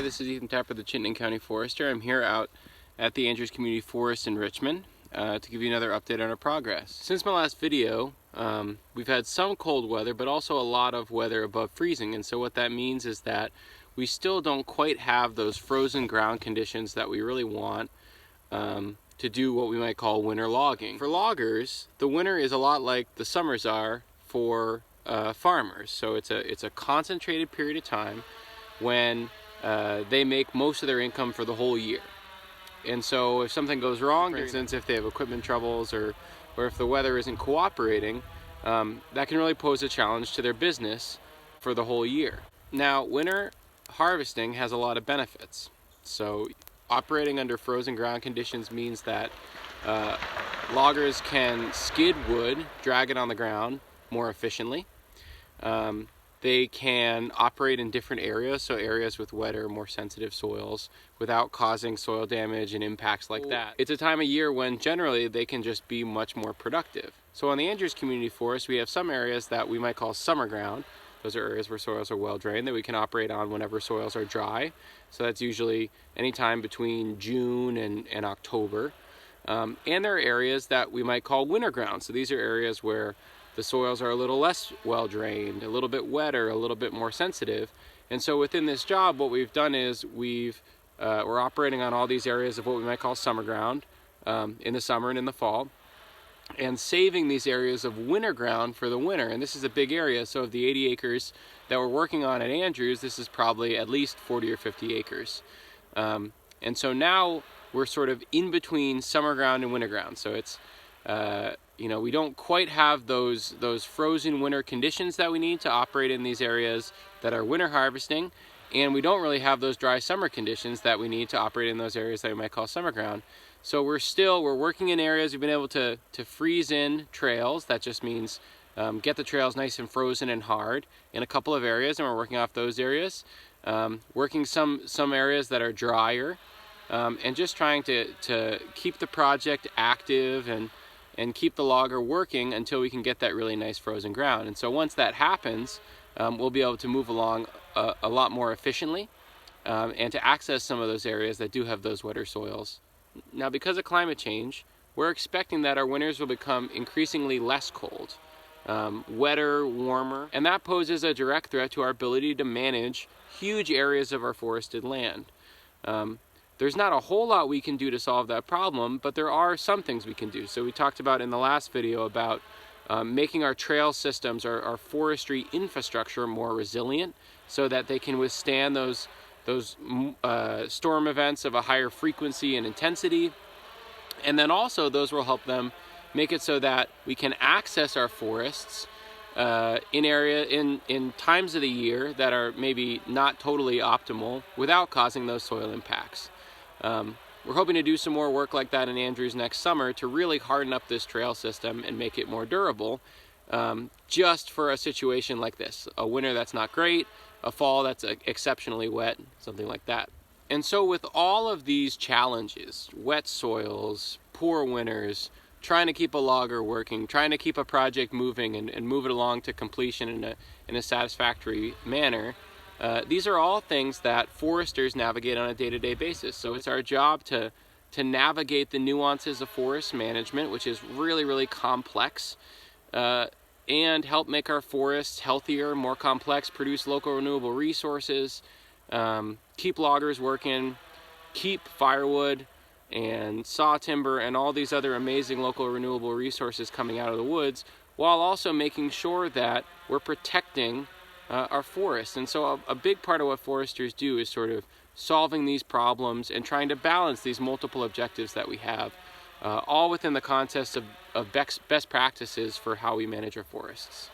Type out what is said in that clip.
this is Ethan Tapper, the Chittenden County Forester. I'm here out at the Andrews Community Forest in Richmond to give you another update on our progress. Since my last video, we've had some cold weather, but also a lot of weather above freezing. And so what that means is that we still don't quite have those frozen ground conditions that we really want to do what we might call winter logging. For loggers, the winter is a lot like the summers are for farmers. So it's a concentrated period of time when they make most of their income for the whole year. And so if something goes wrong, for instance, if they have equipment troubles or if the weather isn't cooperating, that can really pose a challenge to their business for the whole year. Now, winter harvesting has a lot of benefits. So operating under frozen ground conditions means that loggers can skid wood, drag it on the ground more efficiently. They can operate in different areas, so areas with wetter, more sensitive soils, without causing soil damage and impacts like that. It's a time of year when generally they can just be much more productive. So on the Andrews Community Forest, we have some areas that we might call summer ground. Those are areas where soils are well drained that we can operate on whenever soils are dry. So that's usually any time between June and October. And there are areas that we might call winter ground. So these are areas where the soils are a little less well drained, a little bit wetter, a little bit more sensitive. And so within this job, what we've done is we're operating on all these areas of what we might call summer ground in the summer and in the fall, and saving these areas of winter ground for the winter. And this is a big area, so of the 80 acres that we're working on at Andrews, this is probably at least 40 or 50 acres. And so now we're sort of in between summer ground and winter ground. So it's we don't quite have those frozen winter conditions that we need to operate in these areas that are winter harvesting, and we don't really have those dry summer conditions that we need to operate in those areas that we might call summer ground. So we're working in areas. We've been able to freeze in trails. That just means get the trails nice and frozen and hard in a couple of areas, and we're working off those areas. Working some areas that are drier, and just trying to keep the project active and keep the logger working until we can get that really nice frozen ground. And so once that happens, we'll be able to move along a lot more efficiently and to access some of those areas that do have those wetter soils. Now, because of climate change, we're expecting that our winters will become increasingly less cold, wetter, warmer, and that poses a direct threat to our ability to manage huge areas of our forested land. There's not a whole lot we can do to solve that problem, but there are some things we can do. So we talked about in the last video about making our trail systems, our forestry infrastructure more resilient so that they can withstand those storm events of a higher frequency and intensity. And then also those will help them make it so that we can access our forests in times of the year that are maybe not totally optimal without causing those soil impacts. We're hoping to do some more work like that in Andrews next summer to really harden up this trail system and make it more durable, just for a situation like this. A winter that's not great, a fall that's exceptionally wet, something like that. And so with all of these challenges, wet soils, poor winters, trying to keep a logger working, trying to keep a project moving and move it along to completion in a satisfactory manner, these are all things that foresters navigate on a day-to-day basis. So it's our job to navigate the nuances of forest management, which is really, really complex, and help make our forests healthier, more complex, produce local renewable resources, keep loggers working, keep firewood and saw timber and all these other amazing local renewable resources coming out of the woods, while also making sure that we're protecting our forests. And so a big part of what foresters do is sort of solving these problems and trying to balance these multiple objectives that we have, all within the context of best practices for how we manage our forests.